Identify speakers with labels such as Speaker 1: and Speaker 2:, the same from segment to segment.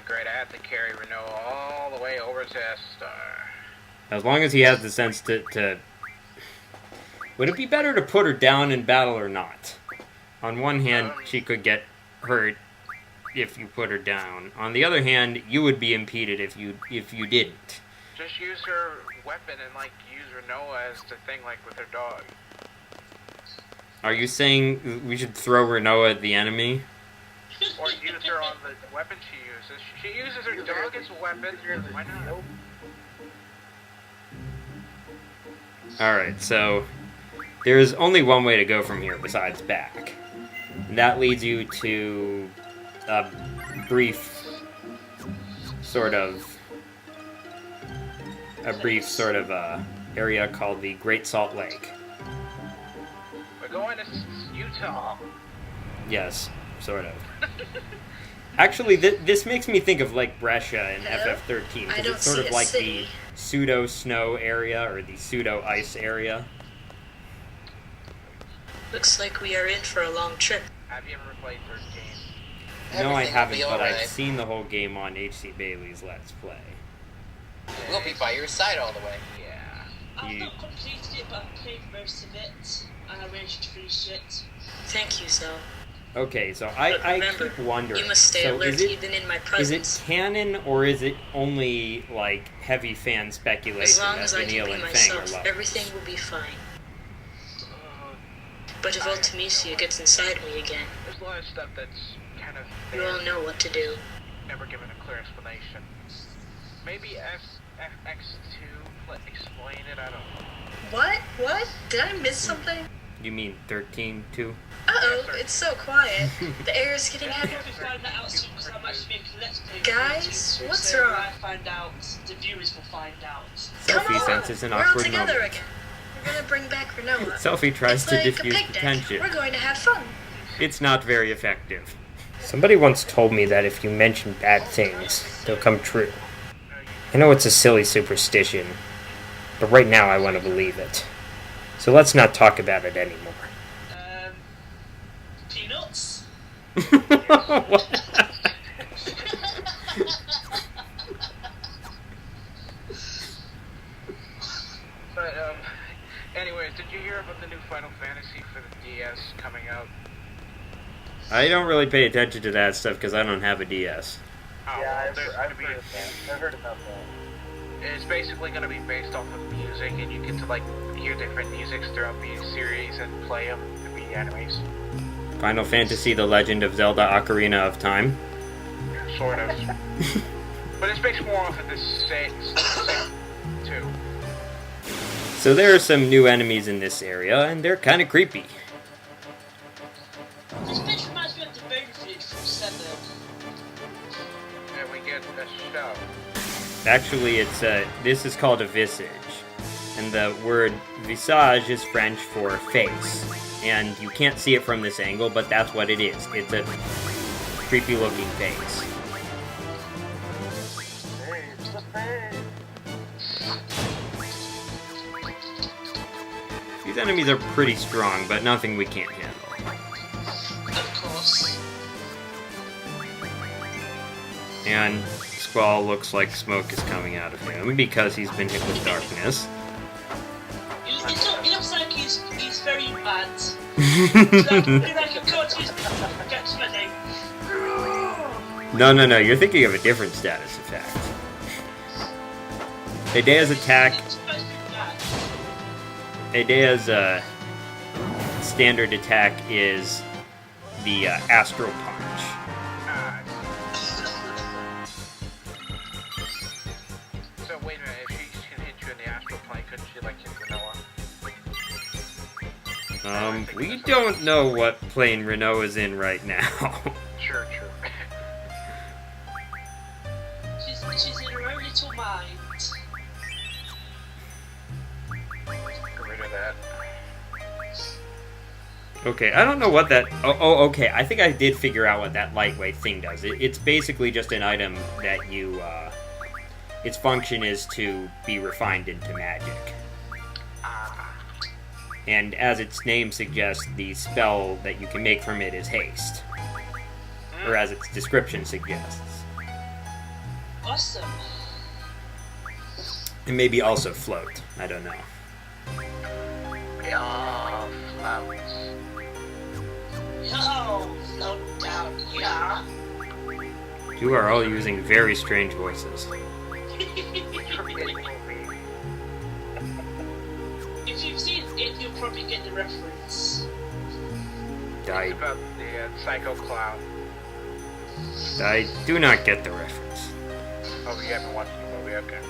Speaker 1: great, I have to carry Rinoa all the way over to S-Star.
Speaker 2: As long as he has the sense to... Would it be better to put her down in battle or not? On one hand, she could get hurt if you put her down. On the other hand, you would be impeded if you didn't.
Speaker 1: Just use her weapon and, like, use Rinoa as the thing, like, with her dog.
Speaker 2: Are you saying we should throw Rinoa at the enemy?
Speaker 1: Or use her on the weapon she uses. She uses her dog as a weapon. Why not?
Speaker 2: Alright, so there's only one way to go from here besides back. And that leads you to a brief sort of area called the Great Salt Lake.
Speaker 1: We're going to Utah.
Speaker 2: Yes, sort of. Actually, this makes me think of like Brescia in FF13, because it's sort of like the pseudo-snow area, or the pseudo-ice area.
Speaker 3: Looks like we are in for a long trip.
Speaker 1: Have you ever played 13?
Speaker 2: No, I haven't, but I've seen the whole game on H.C. Bailey's Let's Play.
Speaker 4: We'll be by your side all the way.
Speaker 1: Yeah.
Speaker 5: I've not completed it, but I've played most of it, and I managed to finish it.
Speaker 3: Thank you, Zell.
Speaker 2: Okay, so I
Speaker 3: remember,
Speaker 2: keep wondering.
Speaker 3: You must stay alert even in my presence.
Speaker 2: Is it canon, or is it only, like, heavy fan speculation
Speaker 3: as long
Speaker 2: that
Speaker 3: as I
Speaker 2: Vanille
Speaker 3: can
Speaker 2: and
Speaker 3: be
Speaker 2: Fang are
Speaker 3: myself,
Speaker 2: lovers?
Speaker 3: everything will be fine. But if Ultimisia gets inside me again,
Speaker 1: There's a lot of stuff that's kind of
Speaker 3: you all know what to do.
Speaker 1: never given a clear explanation. Maybe FX2 explain it, I don't know.
Speaker 3: What? Did I miss something?
Speaker 2: You mean 13, too?
Speaker 3: Uh-oh, it's so quiet. The air is getting
Speaker 5: I'll
Speaker 3: heavy.
Speaker 5: probably find that out soon, because I'm actually making a Let's Play.
Speaker 3: Guys, what's
Speaker 5: so
Speaker 3: wrong?
Speaker 5: when I find out, the viewers will find out.
Speaker 3: Come
Speaker 2: Selphie
Speaker 3: on,
Speaker 2: senses an
Speaker 3: we're all
Speaker 2: awkward
Speaker 3: together
Speaker 2: moment.
Speaker 3: again. We're gonna bring back Rinoa.
Speaker 2: Selphie tries
Speaker 3: It's
Speaker 2: to
Speaker 3: like a
Speaker 2: diffuse the
Speaker 3: picnic.
Speaker 2: tension.
Speaker 3: We're going to have fun.
Speaker 2: It's not very effective. Somebody once told me that if you mention bad things, they'll come true. I know it's a silly superstition, but right now I want to believe it. So let's not talk about it anymore.
Speaker 5: Peanuts?
Speaker 2: What?
Speaker 1: But, anyways, did you hear about the new Final Fantasy for the DS coming out?
Speaker 2: I don't really pay attention to that stuff because I don't have a DS.
Speaker 1: Oh,
Speaker 6: Yeah,
Speaker 1: well,
Speaker 6: I've heard about that.
Speaker 1: It's basically going to be based off of music, and you get to, like, hear different musics throughout the series and play them to be enemies.
Speaker 2: Final Fantasy: The Legend of Zelda: Ocarina of Time.
Speaker 1: Sort of. But it's based more off of this same too.
Speaker 2: So there are some new enemies in this area, and they're kind of creepy.
Speaker 5: This bitch reminds me of the Battlefield from 7.
Speaker 1: And we get a show.
Speaker 2: Actually, this is called a visage, and the word visage is French for face. And you can't see it from this angle, but that's what it is. It's a creepy-looking face. These enemies are pretty strong, but nothing we can't handle.
Speaker 5: Of course.
Speaker 2: And Squall looks like smoke is coming out of him because he's been hit with darkness.
Speaker 5: It looks like he's very bad.
Speaker 2: No, you're thinking of a different status effect. Edea's attack... Edea's standard attack is the Astral Punch.
Speaker 1: So wait a minute, if she can hit you in the astral plane, couldn't she like hit Rinoa?
Speaker 2: We don't know what plane Rinoa's in right now.
Speaker 1: Sure.
Speaker 5: She's in her own little mind.
Speaker 1: Get rid of that.
Speaker 2: Okay, I don't know what that... okay, I think I did figure out what that lightweight thing does. It's basically just an item that you, its function is to be refined into magic. And as its name suggests, the spell that you can make from it is haste. Or as its description suggests.
Speaker 5: Awesome.
Speaker 2: And maybe also float. I don't know.
Speaker 1: Yeah, flowers.
Speaker 5: Yo, float down, yeah.
Speaker 2: You are all using very strange voices.
Speaker 5: If you've seen it, you'll probably get the reference.
Speaker 2: I,
Speaker 1: About the Psycho Clown.
Speaker 2: I do not get the reference.
Speaker 1: Oh, you haven't watched the movie, okay.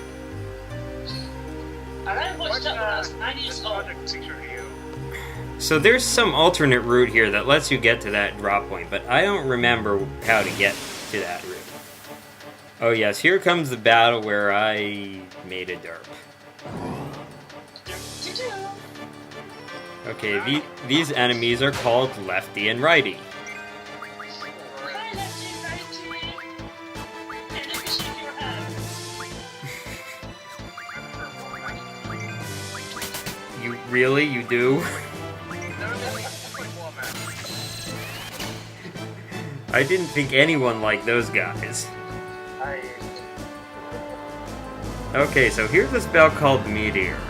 Speaker 5: And I watched that when I was 9 years
Speaker 1: This
Speaker 5: old.
Speaker 1: project picture of you.
Speaker 2: So there's some alternate route here that lets you get to that drop point, but I don't remember how to get to that route. Oh yes, here comes the battle where I made a derp. Okay, these enemies are called Lefty and Righty.
Speaker 5: Hi, lefty, righty. And let me shake your hand.
Speaker 2: You really? You do? I didn't think anyone liked those guys. Okay, so here's a spell called Meteor.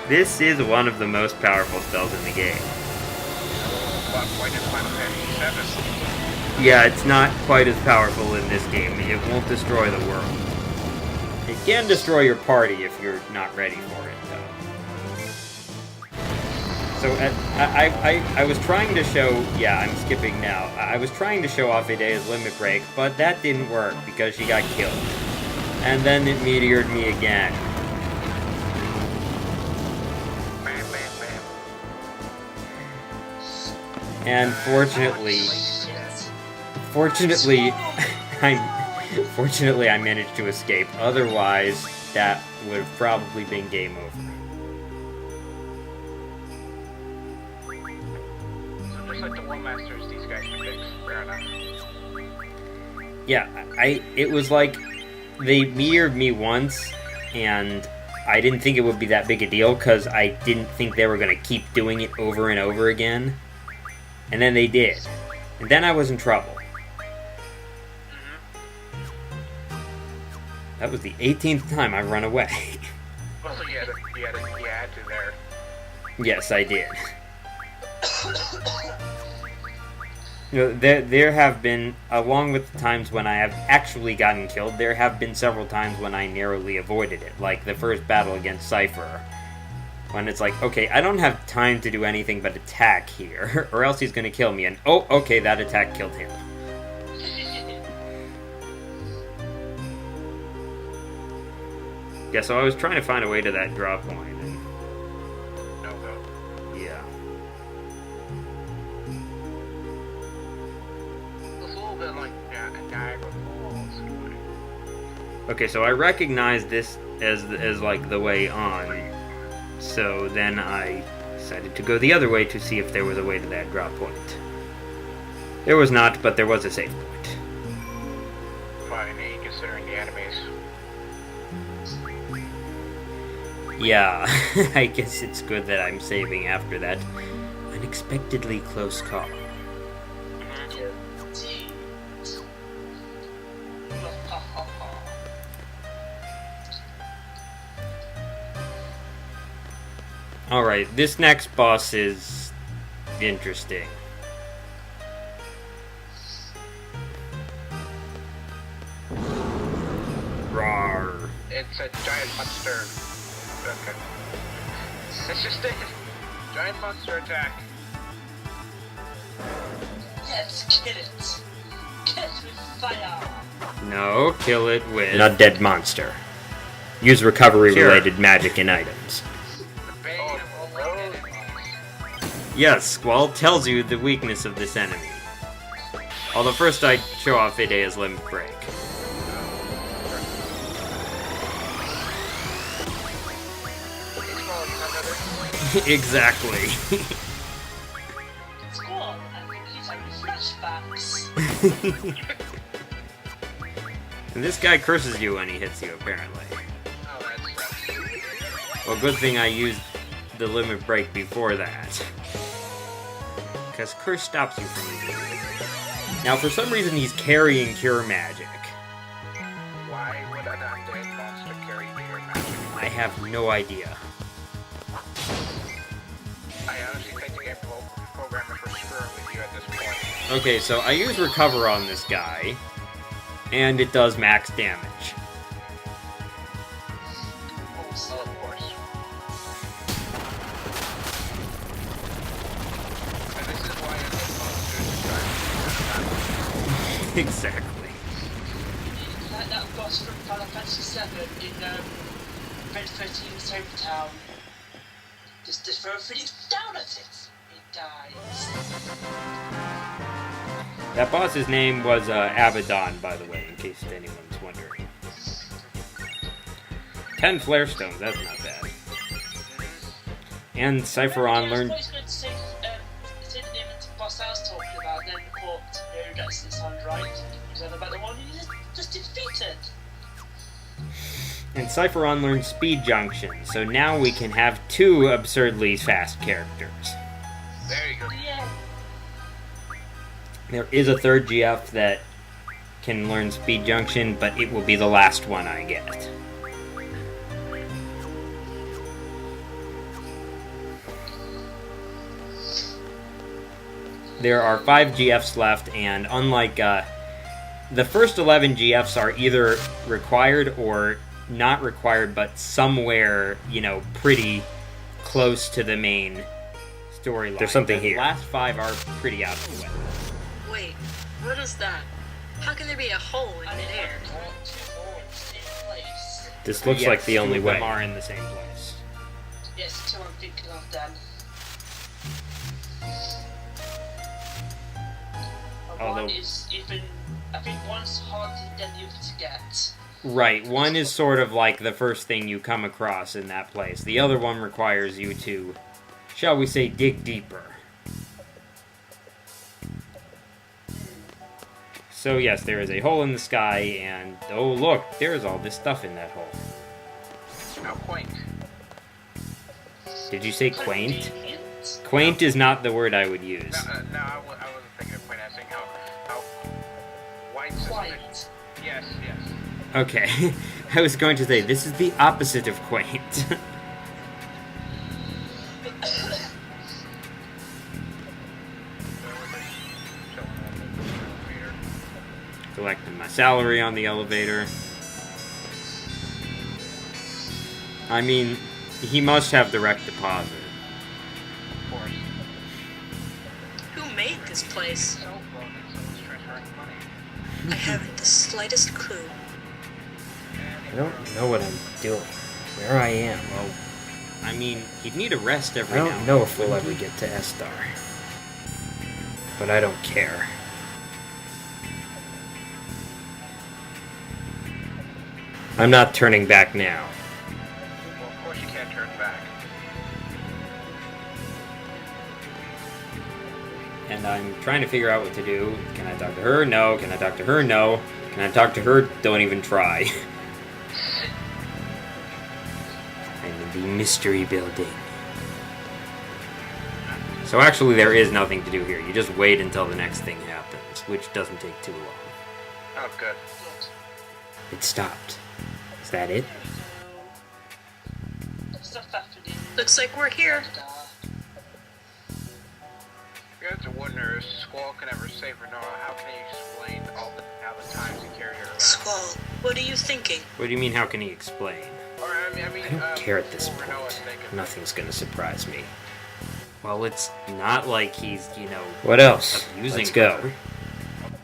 Speaker 2: This is one of the most powerful spells in the game.
Speaker 1: Why did Final Fantasy VII?
Speaker 2: Yeah, it's not quite as powerful in this game. It won't destroy the world. It can destroy your party if you're not ready for it, though. So I was trying to show... Yeah, I'm skipping now. I was trying to show off Edea's limit break, but that didn't work because she got killed. And then it meteored me again.
Speaker 1: Bam, bam, bam.
Speaker 2: And fortunately, I managed to escape. Otherwise, that would have probably been game over.
Speaker 1: So just like the War Masters, these guys can fix. Fair enough.
Speaker 2: Yeah, it was like they meteored me once, and I didn't think it would be that big a deal because I didn't think they were going to keep doing it over and over again. And then they did. And then I was in trouble. That was the 18th time I've run away.
Speaker 1: Well, you had to there.
Speaker 2: Yes, I did. You know, there have been, along with the times when I have actually gotten killed, there have been several times when I narrowly avoided it. Like the first battle against Cypher. When it's like, okay, I don't have time to do anything but attack here, or else he's gonna kill me, and oh, okay, that attack killed him. Yeah, so I was trying to find a way to that drop point, and...
Speaker 1: No go.
Speaker 2: yeah.
Speaker 1: It's a little bit like Niagara Falls.
Speaker 2: Okay, so I recognize this as like the way on, so then I decided to go the other way to see if there was a way to that drop point. There was not, but there was a save point.
Speaker 1: Fine, considering the enemies.
Speaker 2: Yeah, I guess it's good that I'm saving after that unexpectedly close call. Alright, this next boss is interesting. Rawr.
Speaker 1: It's a giant monster. Okay. It's just a giant monster attack.
Speaker 5: Let's kill it. Kill it with fire.
Speaker 2: No, kill it with an undead monster. Use recovery-related magic and items.
Speaker 1: The bane of all enemies.
Speaker 2: Yes, Squall tells you the weakness of this enemy. Although first I'd show off Edea's limit break. Exactly.
Speaker 5: Squall, I think he's having flashbacks.
Speaker 2: And this guy curses you when he hits you, apparently.
Speaker 1: Oh, that's
Speaker 2: Well, good thing I used the limit break before that. Because curse stops you from using it. Now, for some reason, he's carrying cure magic.
Speaker 1: Wow. Why would an undead monster carry your magic?
Speaker 2: I have no idea.
Speaker 1: I honestly think the game programmers were screwing with you at this point.
Speaker 2: Okay, so I use Recover on this guy, and it does max damage.
Speaker 1: Oh, of course. And this is why undead monsters try to
Speaker 2: Exactly.
Speaker 5: Like that boss from Final Fantasy VII in Red 13 Saber Town. Just throw Phoenix down at it. It dies.
Speaker 2: That boss's name was Abaddon, by the way, in case anyone's wondering. 10 flare stones, that's not bad. And Cypheron learned...
Speaker 5: I was going to say the name of the boss I was talking about, then thought, no, that doesn't sound right. He's on about the one you just defeated.
Speaker 2: And Cypheron learned Speed Junction, so now we can have 2 absurdly fast characters.
Speaker 1: Very good.
Speaker 5: Yeah.
Speaker 2: There is a 3rd GF that can learn Speed Junction, but it will be the last one I get. There are 5 GFs left, and unlike the first 11 GFs are either required or not required, but somewhere, you know, pretty close to the main storyline. There's something here. The last 5 are pretty out of the way.
Speaker 3: Wait, what is that? How can there be a hole in midair?
Speaker 2: This looks like the only way. 2 of them are in the same place.
Speaker 5: Yes, 2 I'm thinking of then.
Speaker 2: Although-
Speaker 5: One is even, I think one's harder than the other to get.
Speaker 2: Right, one is sort of like the first thing you come across in that place. The other one requires you to, shall we say, dig deeper. So yes, there is a hole in the sky, and oh look, there's all this stuff in that hole.
Speaker 1: How quaint.
Speaker 2: Did you say quaint?
Speaker 5: Convenient.
Speaker 2: Quaint is not the word I would use.
Speaker 1: No, I wasn't thinking of quaint. I was thinking how white
Speaker 5: Quiet.
Speaker 1: Yes, yes.
Speaker 2: Okay, I was going to say, this is the opposite of quaint. Collecting my salary on the elevator. I mean, he must have direct deposit.
Speaker 1: Of course.
Speaker 3: Who made this place?
Speaker 1: Cell phone and someone's transferring money.
Speaker 3: I haven't the slightest clue.
Speaker 7: I don't know what I'm doing. Where I am.
Speaker 2: Well, I mean, he'd need a rest
Speaker 7: I
Speaker 2: every now
Speaker 7: don't
Speaker 2: and
Speaker 7: know
Speaker 2: then,
Speaker 7: if we'll
Speaker 2: wouldn't
Speaker 7: ever
Speaker 2: he?
Speaker 7: get to Estar. But I don't care. I'm not turning back now.
Speaker 1: Well, of course you can't turn back.
Speaker 2: And I'm trying to figure out what to do. Can I talk to her? No. Can I talk to her? No. Can I talk to her? Don't even try. I'm in the mystery building. So actually there is nothing to do here. You just wait until the next thing happens, which doesn't take too long.
Speaker 1: Oh, good.
Speaker 2: It stopped. Is that it?
Speaker 5: Stuff happening.
Speaker 3: Looks like we're here.
Speaker 1: You have to wonder if Squall can ever save Rinoa. How can he explain all the times he carried her around?
Speaker 3: Squall, what are you thinking?
Speaker 2: What do you mean, how can he explain?
Speaker 1: Or, I mean,
Speaker 7: I don't care at this
Speaker 1: for
Speaker 7: point.
Speaker 1: Rinoa's sake.
Speaker 7: Nothing's gonna surprise me.
Speaker 2: Well, it's not like he's, you know,
Speaker 7: What else?
Speaker 2: abusing
Speaker 7: Let's go.
Speaker 2: her.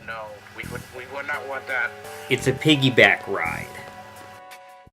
Speaker 1: No, we would not want that.
Speaker 2: It's a piggyback ride.